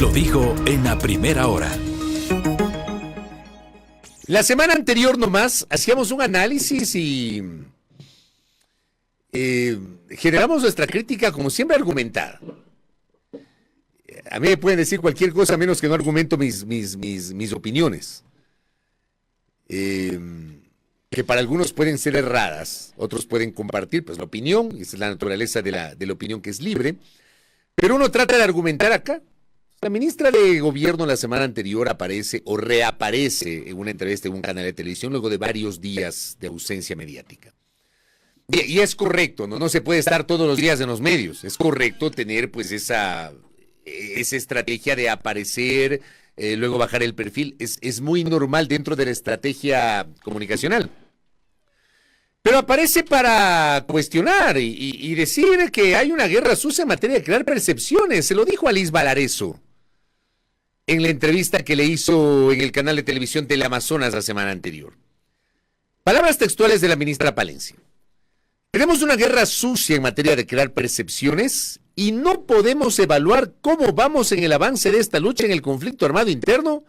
lo dijo en la primera hora. La semana anterior nomás hacíamos un análisis y generamos nuestra crítica como siempre argumentada. A mí me pueden decir cualquier cosa menos que no argumento mis opiniones. Que para algunos pueden ser erradas, otros pueden compartir pues la opinión, esa es la naturaleza de la opinión que es libre, pero uno trata de argumentar acá. La ministra de Gobierno la semana anterior aparece o reaparece en una entrevista en un canal de televisión luego de varios días de ausencia mediática. Y es correcto, no se puede estar todos los días en los medios, es correcto tener pues esa estrategia de aparecer, luego bajar el perfil, es muy normal dentro de la estrategia comunicacional. Pero aparece para cuestionar y decir que hay una guerra sucia en materia de crear percepciones. Se lo dijo Alice Valareso en la entrevista que le hizo en el canal de televisión Teleamazonas la semana anterior. Palabras textuales de la ministra Palencia. Tenemos una guerra sucia en materia de crear percepciones y no podemos evaluar cómo vamos en el avance de esta lucha en el conflicto armado interno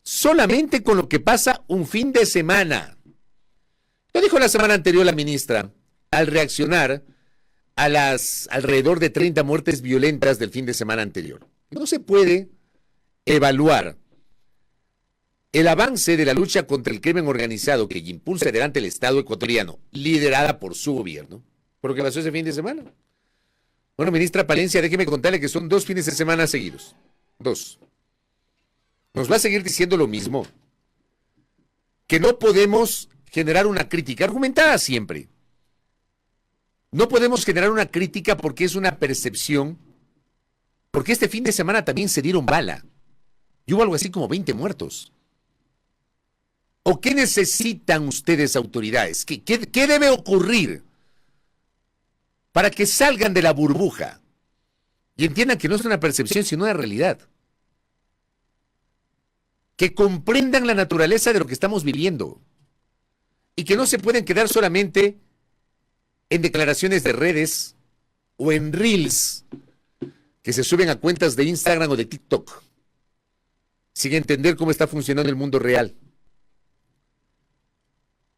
solamente con lo que pasa un fin de semana. Lo dijo la semana anterior la ministra al reaccionar a las alrededor de 30 muertes violentas del fin de semana anterior. No se puede evaluar el avance de la lucha contra el crimen organizado que impulsa adelante el Estado ecuatoriano, liderada por su gobierno, por lo que pasó ese fin de semana. Bueno, ministra Palencia, déjeme contarle que son 2 fines de semana seguidos. 2. Nos va a seguir diciendo lo mismo. Que no podemos generar una crítica argumentada siempre. No podemos generar una crítica porque es una percepción, porque este fin de semana también se dieron bala. Y hubo algo así como 20 muertos. ¿O qué necesitan ustedes, autoridades? ¿Qué debe ocurrir para que salgan de la burbuja y entiendan que no es una percepción, sino una realidad? Que comprendan la naturaleza de lo que estamos viviendo y que no se pueden quedar solamente en declaraciones de redes o en reels que se suben a cuentas de Instagram o de TikTok sin entender cómo está funcionando el mundo real.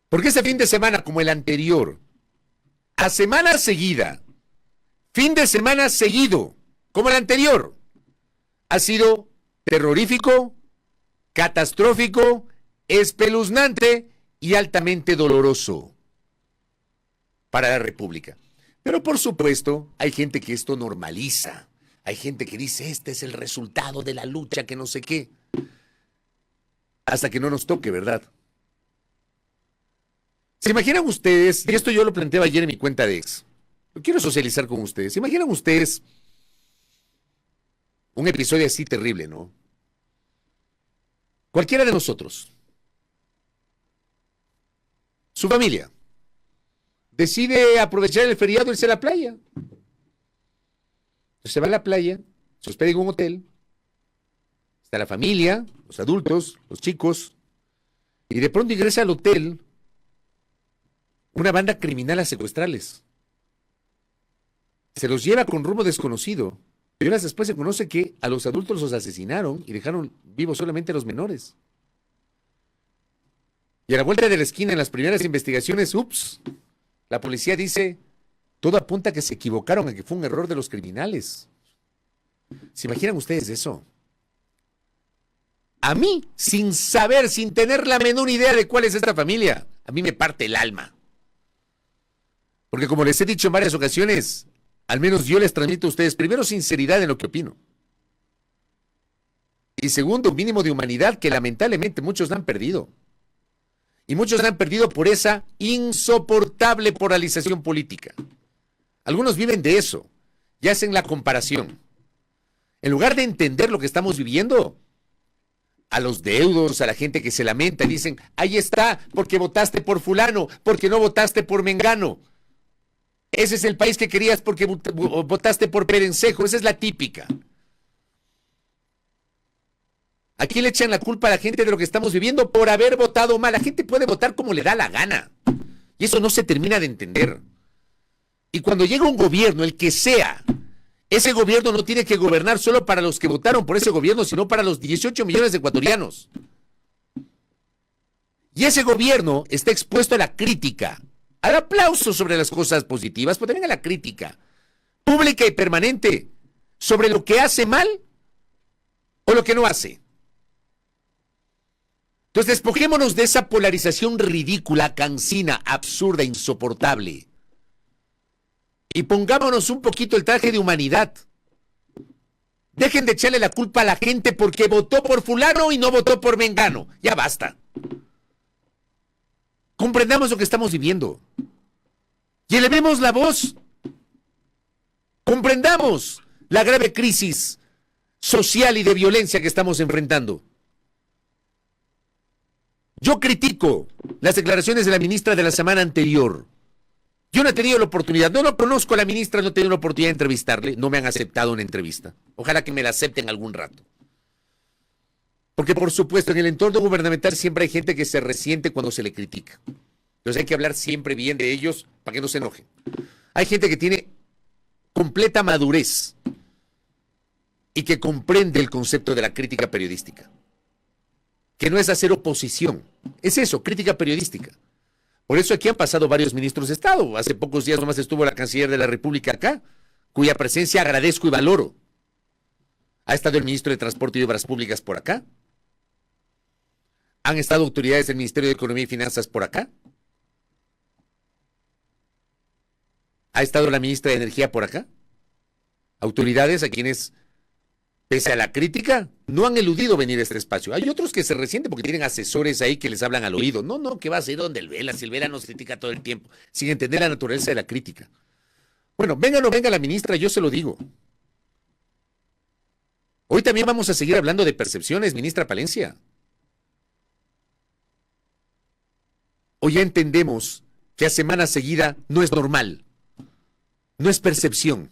Porque este fin de semana, como el anterior, a semana seguida, fin de semana seguido, como el anterior, ha sido terrorífico, catastrófico, espeluznante y altamente doloroso para la República. Pero por supuesto, hay gente que esto normaliza. Hay gente que dice, este es el resultado de la lucha, que no sé qué. Hasta que no nos toque, ¿verdad? ¿Se imaginan ustedes, y esto yo lo planteaba ayer en mi cuenta de ex, lo quiero socializar con ustedes, ¿se imaginan ustedes un episodio así terrible, no? Cualquiera de nosotros, su familia, decide aprovechar el feriado y irse a la playa. Entonces se va a la playa, se hospeda en un hotel, está la familia, los adultos, los chicos, y de pronto ingresa al hotel una banda criminal a secuestrarles. Se los lleva con rumbo desconocido. Y horas después se conoce que a los adultos los asesinaron y dejaron vivos solamente a los menores. Y a la vuelta de la esquina, en las primeras investigaciones, la policía dice, todo apunta a que se equivocaron, a que fue un error de los criminales. ¿Se imaginan ustedes eso? A mí, sin saber, sin tener la menor idea de cuál es esta familia, a mí me parte el alma. Porque como les he dicho en varias ocasiones, al menos yo les transmito a ustedes, primero, sinceridad en lo que opino. Y segundo, un mínimo de humanidad que lamentablemente muchos la han perdido. Y muchos la han perdido por esa insoportable polarización política. Algunos viven de eso y hacen la comparación. En lugar de entender lo que estamos viviendo, a los deudos, a la gente que se lamenta y dicen, ahí está, porque votaste por fulano, porque no votaste por mengano. Ese es el país que querías porque votaste por Perencejo. Esa es la típica. Aquí le echan la culpa a la gente de lo que estamos viviendo por haber votado mal. La gente puede votar como le da la gana. Y eso no se termina de entender. Y cuando llega un gobierno, el que sea, Ese gobierno no tiene que gobernar solo para los que votaron por ese gobierno, sino para los 18 millones de ecuatorianos. Y ese gobierno está expuesto a la crítica, al aplauso sobre las cosas positivas, pero también a la crítica pública y permanente sobre lo que hace mal o lo que no hace. Entonces, despojémonos de esa polarización ridícula, cansina, absurda, insoportable. Y pongámonos un poquito el traje de humanidad. Dejen de echarle la culpa a la gente porque votó por fulano y no votó por mengano. Ya basta. Comprendamos lo que estamos viviendo. Y elevemos la voz. Comprendamos la grave crisis social y de violencia que estamos enfrentando. Yo critico las declaraciones de la ministra de la semana anterior. Yo no he tenido la oportunidad, no conozco a la ministra, no he tenido la oportunidad de entrevistarle, no me han aceptado una entrevista. Ojalá que me la acepten algún rato. Porque por supuesto en el entorno gubernamental siempre hay gente que se resiente cuando se le critica. Entonces hay que hablar siempre bien de ellos para que no se enojen. Hay gente que tiene completa madurez y que comprende el concepto de la crítica periodística. Que no es hacer oposición, es eso, crítica periodística. Por eso aquí han pasado varios ministros de Estado. Hace pocos días nomás estuvo la canciller de la República acá, cuya presencia agradezco y valoro. Ha estado el ministro de Transporte y Obras Públicas por acá. Han estado autoridades del Ministerio de Economía y Finanzas por acá. Ha estado la ministra de Energía por acá. Autoridades a quienes, pese a la crítica, no han eludido venir a este espacio. Hay otros que se resienten porque tienen asesores ahí que les hablan al oído. No, que va a ser donde el Vela, si el Vela nos critica todo el tiempo, sin entender la naturaleza de la crítica. Bueno, venga o no venga la ministra, yo se lo digo. Hoy también vamos a seguir hablando de percepciones, ministra Palencia. Hoy ya entendemos que a semana seguida no es normal, no es percepción.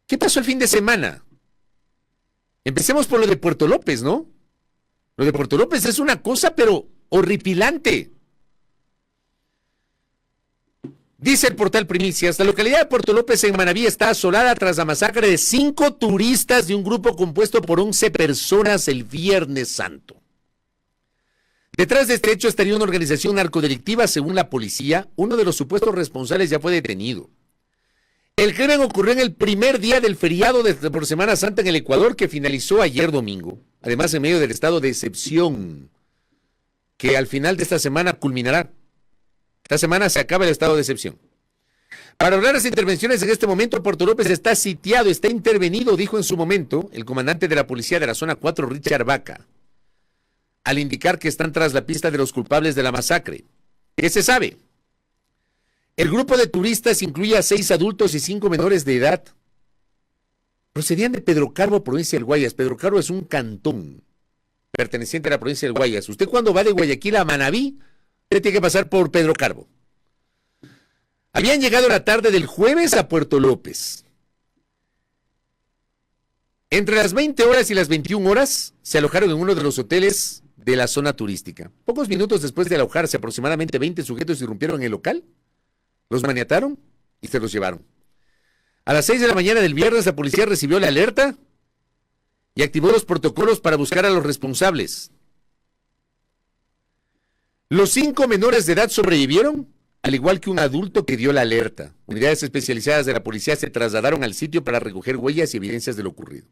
¿Qué pasó el fin de semana? Empecemos por lo de Puerto López, ¿no? Lo de Puerto López es una cosa, pero horripilante. Dice el portal Primicias, la localidad de Puerto López en Manabí está asolada tras la masacre de 5 turistas de un grupo compuesto por 11 personas el Viernes Santo. Detrás de este hecho estaría una organización narcodelictiva, según la policía. Uno de los supuestos responsables ya fue detenido. El crimen ocurrió en el primer día del feriado por Semana Santa en el Ecuador, que finalizó ayer domingo. Además, en medio del estado de excepción, que al final de esta semana culminará. Esta semana se acaba el estado de excepción. Para hablar de las intervenciones en este momento, Puerto López está sitiado, está intervenido, dijo en su momento el comandante de la policía de la zona 4, Richard Vaca, al indicar que están tras la pista de los culpables de la masacre. ¿Qué se sabe? El grupo de turistas incluye a 6 adultos y 5 menores de edad. Procedían de Pedro Carbo, provincia del Guayas. Pedro Carbo es un cantón perteneciente a la provincia del Guayas. Usted cuando va de Guayaquil a Manabí, usted tiene que pasar por Pedro Carbo. Habían llegado la tarde del jueves a Puerto López. Entre las 20 horas y las 21 horas se alojaron en uno de los hoteles de la zona turística. Pocos minutos después de alojarse, aproximadamente 20 sujetos irrumpieron en el local, los maniataron y se los llevaron. A las 6 de la mañana del viernes, la policía recibió la alerta y activó los protocolos para buscar a los responsables. Los 5 menores de edad sobrevivieron, al igual que un adulto que dio la alerta. Unidades especializadas de la policía se trasladaron al sitio para recoger huellas y evidencias de lo ocurrido.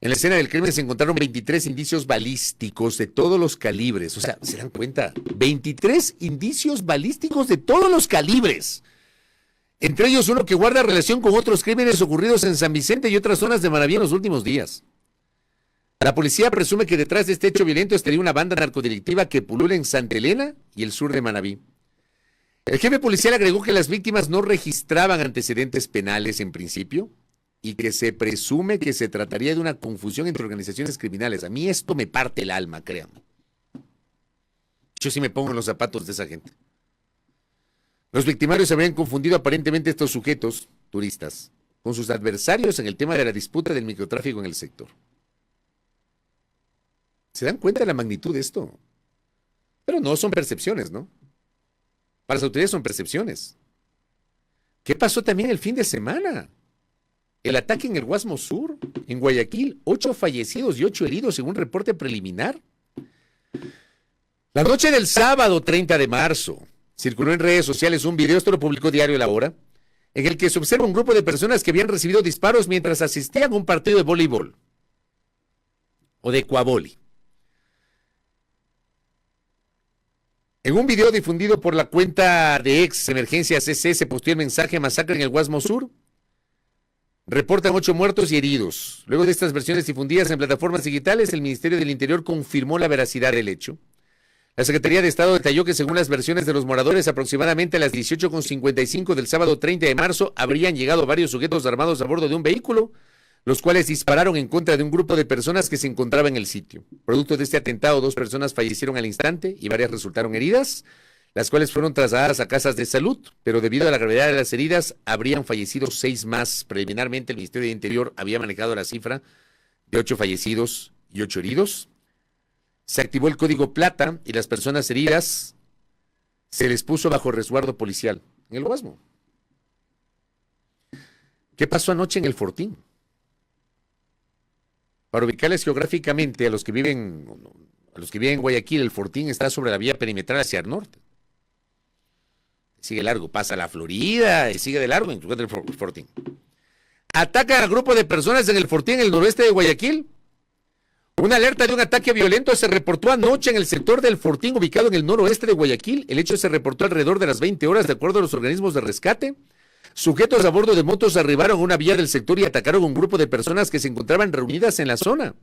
En la escena del crimen se encontraron 23 indicios balísticos de todos los calibres. O sea, ¿se dan cuenta? 23 indicios balísticos de todos los calibres. Entre ellos uno que guarda relación con otros crímenes ocurridos en San Vicente y otras zonas de Manabí en los últimos días. La policía presume que detrás de este hecho violento estaría una banda narcodelictiva que pulula en Santa Elena y el sur de Manabí. El jefe policial agregó que las víctimas no registraban antecedentes penales en principio y que se presume que se trataría de una confusión entre organizaciones criminales. A mí esto me parte el alma, créanme. Yo sí me pongo en los zapatos de esa gente. Los victimarios habrían confundido aparentemente a estos sujetos, turistas, con sus adversarios en el tema de la disputa del microtráfico en el sector. ¿Se dan cuenta de la magnitud de esto? Pero no son percepciones, ¿no? Para las autoridades son percepciones. ¿Qué pasó también el fin de semana? el ataque en el Guasmo Sur, en Guayaquil, 8 fallecidos y 8 heridos según reporte preliminar. La noche del sábado 30 de marzo, circuló en redes sociales un video, esto lo publicó Diario La Hora, en el que se observa un grupo de personas que habían recibido disparos mientras asistían a un partido de voleibol o de cuavoli. En un video difundido por la cuenta de ex Emergencia CC se posteó el mensaje masacre en el Guasmo Sur. Reportan 8 muertos y heridos. Luego de estas versiones difundidas en plataformas digitales, el Ministerio del Interior confirmó la veracidad del hecho. La Secretaría de Estado detalló que según las versiones de los moradores, aproximadamente a las 18:55 del sábado 30 de marzo, habrían llegado varios sujetos armados a bordo de un vehículo, los cuales dispararon en contra de un grupo de personas que se encontraba en el sitio. Producto de este atentado, 2 personas fallecieron al instante y varias resultaron heridas, las cuales fueron trasladadas a casas de salud, pero debido a la gravedad de las heridas, habrían fallecido 6 más. Preliminarmente, el Ministerio de Interior había manejado la cifra de 8 fallecidos y 8 heridos. Se activó el código plata y las personas heridas se les puso bajo resguardo policial en el Guasmo. ¿Qué pasó anoche en el Fortín? Para ubicarles geográficamente a los que viven en Guayaquil, el Fortín está sobre la vía perimetral hacia el norte. Sigue largo, pasa la Florida y sigue de largo, encuentra el Fortín. Ataca a grupo de personas en el Fortín, en el noroeste de Guayaquil. Una alerta de un ataque violento se reportó anoche en el sector del Fortín, ubicado en el noroeste de Guayaquil. El hecho se reportó alrededor de las 20 horas, de acuerdo a los organismos de rescate. Sujetos a bordo de motos arribaron a una vía del sector y atacaron a un grupo de personas que se encontraban reunidas en la zona.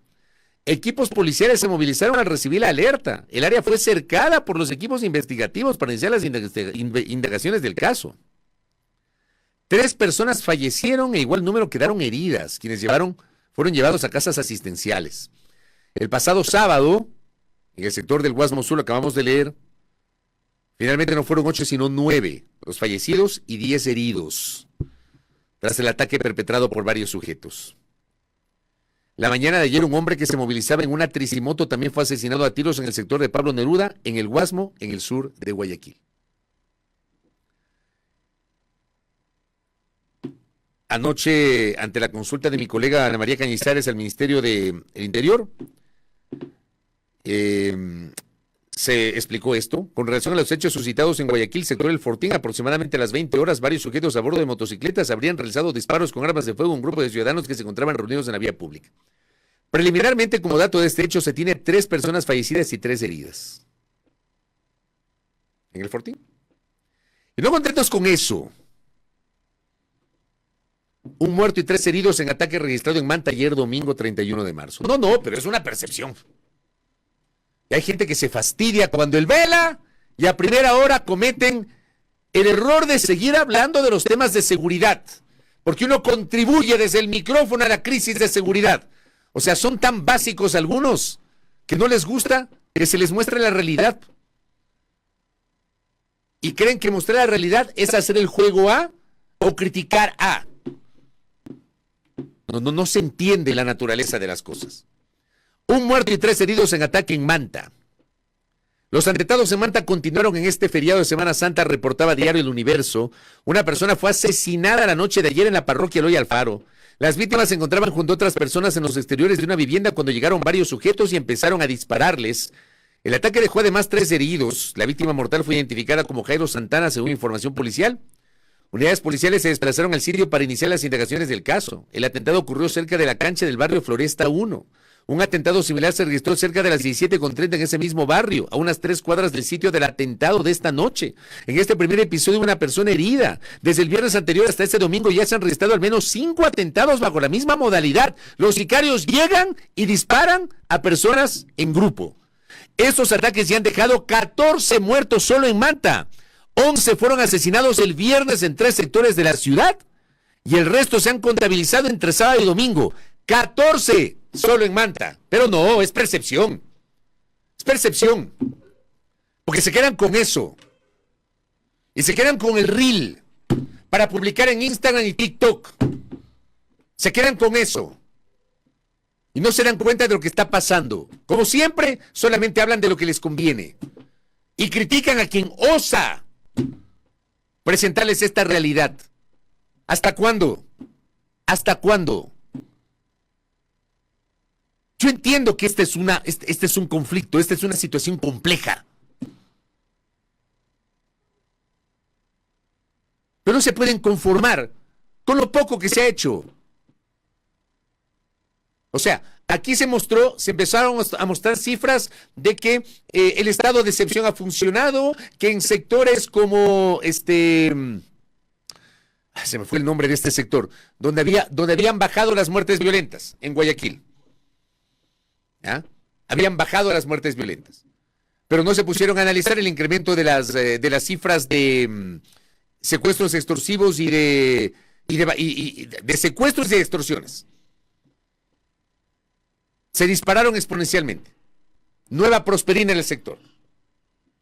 Equipos policiales se movilizaron al recibir la alerta. El área fue cercada por los equipos investigativos para iniciar las indagaciones del caso. 3 personas fallecieron e igual número quedaron heridas, quienes fueron llevados a casas asistenciales. El pasado sábado, en el sector del Guasmo Sur, lo acabamos de leer, finalmente no fueron 8 sino 9 los fallecidos y 10 heridos, tras el ataque perpetrado por varios sujetos. La mañana de ayer, un hombre que se movilizaba en una tricimoto también fue asesinado a tiros en el sector de Pablo Neruda, en el Guasmo, en el sur de Guayaquil. Anoche, ante la consulta de mi colega Ana María Cañizares al Ministerio del Interior, se explicó esto. Con relación a los hechos suscitados en Guayaquil, sector del Fortín, aproximadamente a las 20 horas, varios sujetos a bordo de motocicletas habrían realizado disparos con armas de fuego a un grupo de ciudadanos que se encontraban reunidos en la vía pública. Preliminarmente, como dato de este hecho, se tiene 3 personas fallecidas y 3 heridas en el Fortín. Y no contentos con eso, un muerto y 3 heridos en ataque registrado en Manta ayer domingo 31 de marzo. No, pero es una percepción. Y hay gente que se fastidia cuando él vela y a primera hora cometen el error de seguir hablando de los temas de seguridad, porque uno contribuye desde el micrófono a la crisis de seguridad. O sea, son tan básicos algunos que no les gusta que se les muestre la realidad. Y creen que mostrar la realidad es hacer el juego A o criticar A. No se entiende la naturaleza de las cosas. Un muerto y 3 heridos en ataque en Manta. Los atentados en Manta continuaron en este feriado de Semana Santa, reportaba Diario El Universo. Una persona fue asesinada la noche de ayer en la parroquia Eloy Alfaro. Las víctimas se encontraban junto a otras personas en los exteriores de una vivienda cuando llegaron varios sujetos y empezaron a dispararles. El ataque dejó además 3 heridos. La víctima mortal fue identificada como Jairo Santana, según información policial. Unidades policiales se desplazaron al sitio para iniciar las indagaciones del caso. El atentado ocurrió cerca de la cancha del barrio Floresta 1. Un atentado similar se registró cerca de las 17:30 en ese mismo barrio, a unas 3 cuadras del sitio del atentado de esta noche. En este primer episodio, una persona herida. Desde el viernes anterior hasta este domingo ya se han registrado al menos 5 atentados bajo la misma modalidad. Los sicarios llegan y disparan a personas en grupo. Estos ataques ya han dejado 14 muertos solo en Manta. 11 fueron asesinados el viernes en 3 sectores de la ciudad y el resto se han contabilizado entre sábado y domingo. 14 solo en Manta. Pero no, es percepción. Es percepción. Porque se quedan con eso. Y se quedan con el reel para publicar en Instagram y TikTok. Se quedan con eso. Y no se dan cuenta de lo que está pasando. Como siempre, solamente hablan de lo que les conviene. Y critican a quien osa presentarles esta realidad. ¿Hasta cuándo? ¿Hasta cuándo? Yo entiendo que este es un conflicto, esta es una situación compleja. Pero no se pueden conformar con lo poco que se ha hecho. O sea, aquí se empezaron a mostrar cifras de que el estado de excepción ha funcionado, que en sectores como se me fue el nombre de este sector, donde habían bajado las muertes violentas en Guayaquil. ¿Ya? Habían bajado las muertes violentas. Pero no se pusieron a analizar el incremento de las cifras de secuestros extorsivos y de secuestros y de extorsiones. Se dispararon exponencialmente. Nueva prosperina en el sector.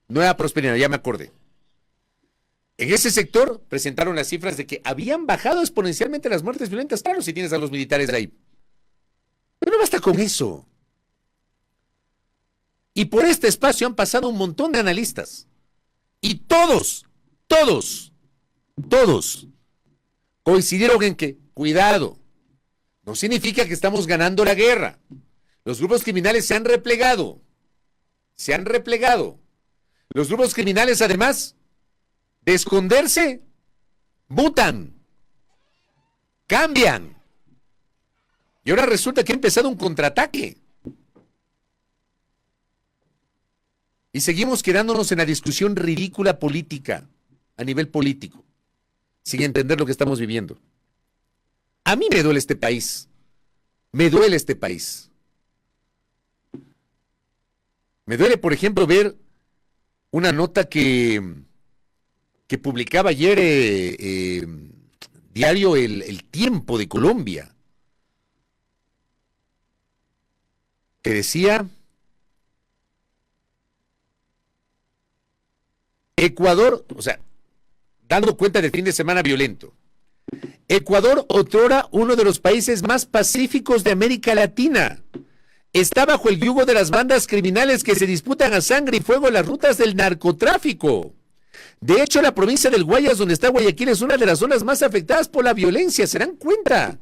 Nueva prosperina, ya me acordé. En ese sector presentaron las cifras de que habían bajado exponencialmente las muertes violentas. Claro, si tienes a los militares de ahí. Pero no basta con eso. Y por este espacio han pasado un montón de analistas. Y todos coincidieron en que, cuidado, no significa que estamos ganando la guerra. Los grupos criminales se han replegado. Los grupos criminales, además de esconderse, mutan, cambian. Y ahora resulta que ha empezado un contraataque. Y seguimos quedándonos en la discusión ridícula política, a nivel político, sin entender lo que estamos viviendo. A mí me duele este país. Me duele este país. Me duele, por ejemplo, ver una nota que publicaba ayer diario El Tiempo de Colombia, que decía: Ecuador, o sea, dando cuenta del fin de semana violento, Ecuador, otrora uno de los países más pacíficos de América Latina, está bajo el yugo de las bandas criminales que se disputan a sangre y fuego las rutas del narcotráfico. De hecho, la provincia del Guayas, donde está Guayaquil, es una de las zonas más afectadas por la violencia, ¿se dan cuenta?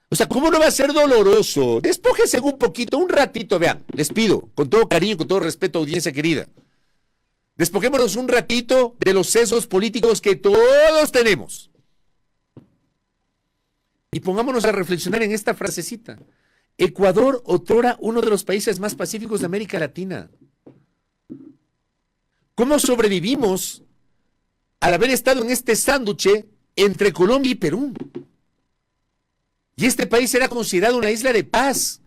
O sea, ¿cómo no va a ser doloroso? Despójense un poquito, un ratito, vean, les pido, con todo cariño, con todo respeto, audiencia querida. Despojémonos un ratito de los sesgos políticos que todos tenemos. Y pongámonos a reflexionar en esta frasecita. Ecuador, otrora uno de los países más pacíficos de América Latina. ¿Cómo sobrevivimos al haber estado en este sánduche entre Colombia y Perú? Y este país era considerado una isla de paz.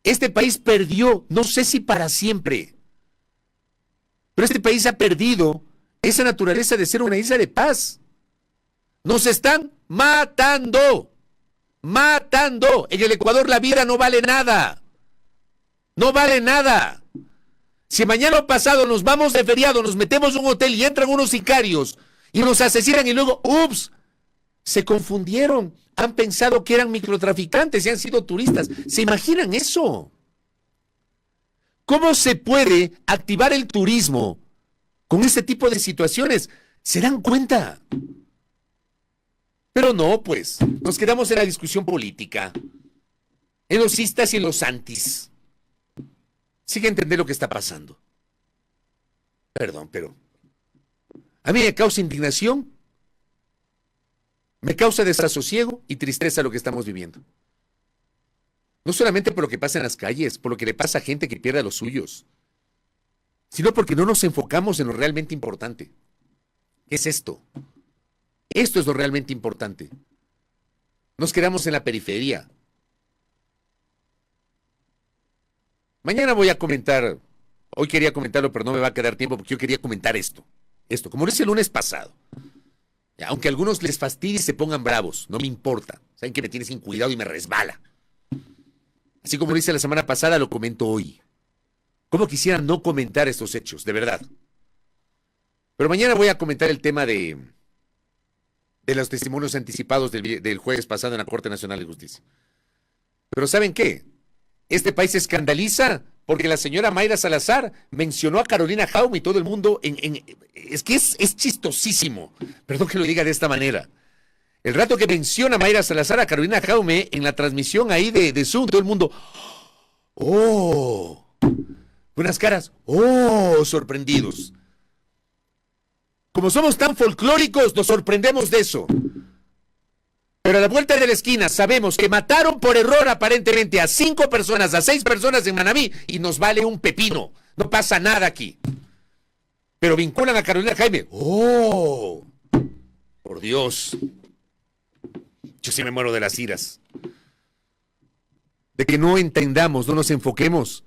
Este país perdió, no sé si para siempre, pero este país ha perdido esa naturaleza de ser una isla de paz. Nos están matando. En el Ecuador la vida no vale nada. No vale nada. Si mañana o pasado nos vamos de feriado, nos metemos en un hotel y entran unos sicarios y nos asesinan y luego, ups, se confundieron. Han pensado que eran microtraficantes y han sido turistas. ¿Se imaginan eso? ¿Cómo se puede activar el turismo con este tipo de situaciones? ¿Se dan cuenta? Pero no, pues, nos quedamos en la discusión política, en los istas y en los antis. Sigue a entender lo que está pasando. Perdón, pero a mí me causa indignación, me causa desasosiego y tristeza lo que estamos viviendo. No solamente por lo que pasa en las calles, por lo que le pasa a gente que pierde a los suyos, sino porque no nos enfocamos en lo realmente importante. ¿Qué es esto? Esto es lo realmente importante. Nos quedamos en la periferia. Mañana voy a comentar, hoy quería comentarlo, pero no me va a quedar tiempo porque yo quería comentar esto, como lo hice el lunes pasado. Aunque a algunos les fastidie y se pongan bravos, no me importa. Saben que me tienen sin cuidado y me resbala. Así como lo hice la semana pasada, lo comento hoy. ¿Cómo quisiera no comentar estos hechos, de verdad? Pero mañana voy a comentar el tema de los testimonios anticipados del jueves pasado en la Corte Nacional de Justicia. Pero ¿saben qué? Este país se escandaliza porque la señora Mayra Salazar mencionó a Carolina Jaume y todo el mundo es que es chistosísimo. Perdón que lo diga de esta manera. El rato que menciona Mayra Salazar a Carolina Jaume en la transmisión ahí de Zoom, todo el mundo, ¡oh! Buenas caras, ¡oh! Sorprendidos. Como somos tan folclóricos, nos sorprendemos de eso. Pero a la vuelta de la esquina sabemos que mataron por error aparentemente a 5 personas, a 6 personas en Manabí y nos vale un pepino. No pasa nada aquí. Pero vinculan a Carolina Jaime. ¡Oh! Por Dios. Yo sí me muero de las iras. De que no entendamos, no nos enfoquemos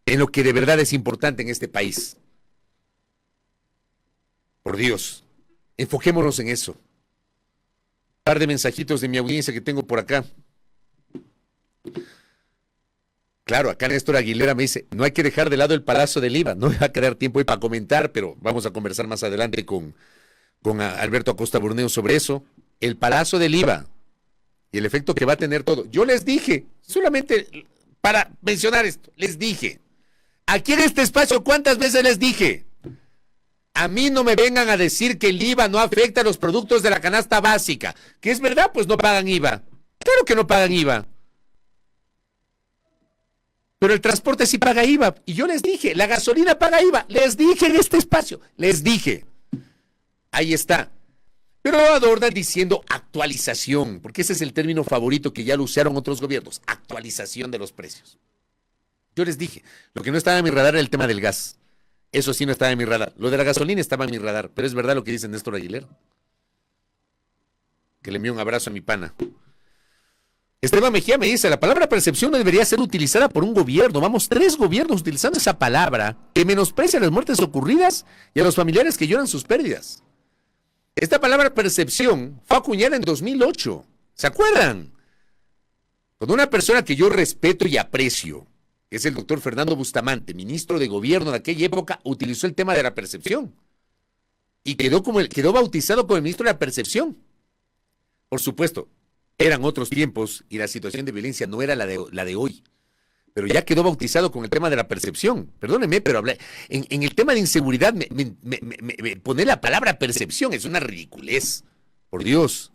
en lo que de verdad es importante en este país. Por Dios, enfoquémonos en eso. Un par de mensajitos de mi audiencia que tengo por acá. Claro, acá Néstor Aguilera me dice, no hay que dejar de lado el Palacio del IVA. No me va a quedar tiempo ahí para comentar, pero vamos a conversar más adelante con Alberto Acosta Burneo sobre eso. El Palacio del IVA y el efecto que va a tener todo. Yo les dije, solamente para mencionar esto, les dije, aquí en este espacio, ¿cuántas veces les dije? A mí no me vengan a decir que el IVA no afecta a los productos de la canasta básica. Que es verdad, pues no pagan IVA. Claro que no pagan IVA. Pero el transporte sí paga IVA. Y yo les dije, la gasolina paga IVA. Les dije en este espacio. Les dije. Ahí está. Pero adornan diciendo actualización, porque ese es el término favorito que ya lo usaron otros gobiernos. Actualización de los precios. Yo les dije, lo que no estaba en mi radar era el tema del gas. Eso sí no estaba en mi radar. Lo de la gasolina estaba en mi radar, pero es verdad lo que dice Néstor Aguilera. Que le envío un abrazo a mi pana. Esteban Mejía me dice, la palabra percepción no debería ser utilizada por un gobierno. Vamos, 3 gobiernos utilizando esa palabra que menosprecia las muertes ocurridas y a los familiares que lloran sus pérdidas. Esta palabra percepción fue acuñada en 2008. ¿Se acuerdan? Cuando una persona que yo respeto y aprecio, que es el doctor Fernando Bustamante, ministro de gobierno de aquella época, utilizó el tema de la percepción. Y quedó bautizado como el ministro de la percepción. Por supuesto, eran otros tiempos y la situación de violencia no era la de hoy. Pero ya quedó bautizado con el tema de la percepción. Perdónenme, pero en el tema de inseguridad, poner la palabra percepción es una ridiculez. Por Dios.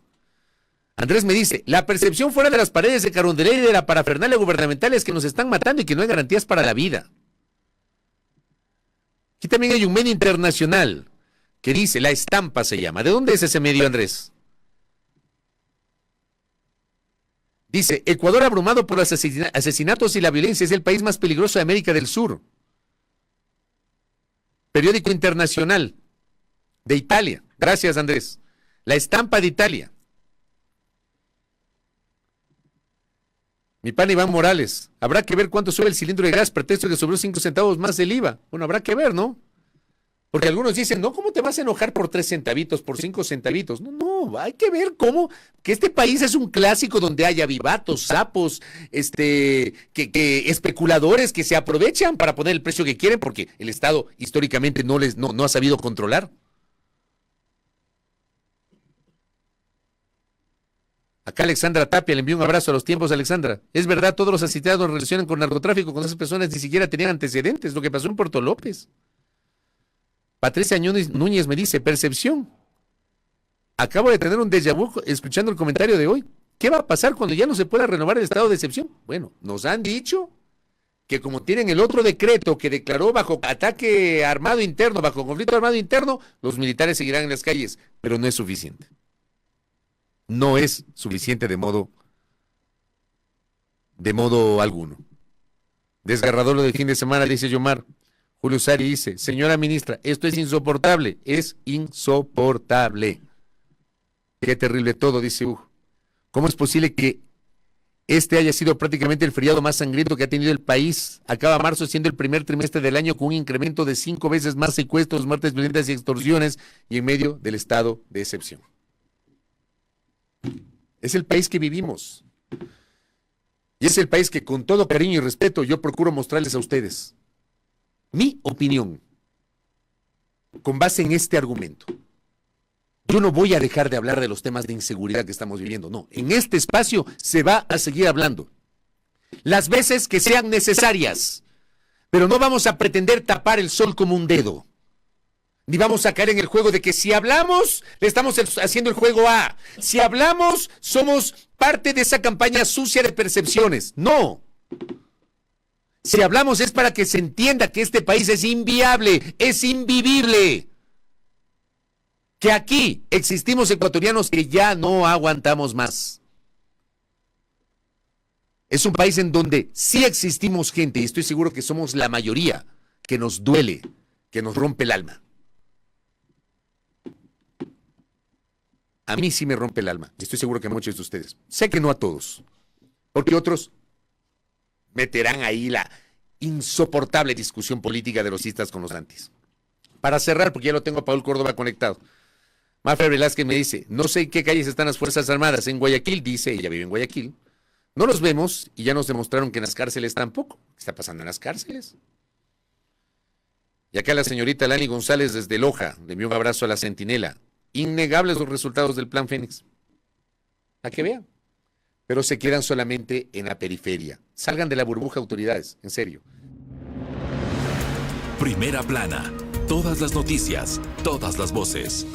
Andrés me dice, la percepción fuera de las paredes de Carondelet y de la parafernalia gubernamental es que nos están matando y que no hay garantías para la vida. Aquí también hay un medio internacional que dice, La Estampa se llama. ¿De dónde es ese medio, Andrés? Dice, Ecuador abrumado por los asesinatos y la violencia es el país más peligroso de América del Sur. Periódico internacional de Italia. Gracias, Andrés. La Estampa de Italia. Mi pan Iván Morales, habrá que ver cuánto sube el cilindro de gas, pretexto que subió 5 centavos más del IVA. Bueno, habrá que ver, ¿no? Porque algunos dicen, no, ¿cómo te vas a enojar por 3 centavitos, por 5 centavitos? No, hay que ver cómo, que este país es un clásico donde hay avivatos, sapos, que especuladores que se aprovechan para poner el precio que quieren porque el Estado históricamente no ha sabido controlar. Acá Alexandra Tapia, le envío un abrazo a los tiempos, Alexandra. Es verdad, todos los asesinatos relacionan con narcotráfico, con esas personas ni siquiera tenían antecedentes, lo que pasó en Puerto López. Patricia Núñez me dice, percepción. Acabo de tener un déjà vu escuchando el comentario de hoy. ¿Qué va a pasar cuando ya no se pueda renovar el estado de excepción? Bueno, nos han dicho que como tienen el otro decreto que declaró bajo ataque armado interno, bajo conflicto armado interno, los militares seguirán en las calles, pero no es suficiente. No es suficiente de modo alguno. Desgarrador lo del fin de semana, dice Yomar. Julio Sari dice, señora ministra, esto es insoportable, es insoportable. Qué terrible todo, dice Hugo. ¿Cómo es posible que este haya sido prácticamente el feriado más sangriento que ha tenido el país? Acaba marzo siendo el primer trimestre del año con un incremento de 5 veces más secuestros, muertes violentas y extorsiones y en medio del estado de excepción. Es el país que vivimos. Y es el país que con todo cariño y respeto yo procuro mostrarles a ustedes mi opinión con base en este argumento. Yo no voy a dejar de hablar de los temas de inseguridad que estamos viviendo, no. En este espacio se va a seguir hablando las veces que sean necesarias, pero no vamos a pretender tapar el sol como un dedo. Ni vamos a caer en el juego de que si hablamos, le estamos haciendo el juego A. Si hablamos, somos parte de esa campaña sucia de percepciones. No. Si hablamos es para que se entienda que este país es inviable, es invivible. Que aquí existimos ecuatorianos que ya no aguantamos más. Es un país en donde sí existimos gente, y estoy seguro que somos la mayoría, que nos duele, que nos rompe el alma. A mí sí me rompe el alma, y estoy seguro que a muchos de ustedes. Sé que no a todos, porque otros meterán ahí la insoportable discusión política de los istas con los antis. Para cerrar, porque ya lo tengo a Paul Córdoba conectado. Mafer Velázquez me dice, no sé en qué calles están las Fuerzas Armadas. En Guayaquil, dice, ella vive en Guayaquil. No los vemos y ya nos demostraron que en las cárceles tampoco. ¿Qué está pasando en las cárceles? Y acá la señorita Lani González desde Loja, le envió un abrazo a la Centinela. Innegables los resultados del Plan Fénix. A que vean. Pero se quedan solamente en la periferia. Salgan de la burbuja, autoridades, en serio. Primera plana. Todas las noticias, todas las voces.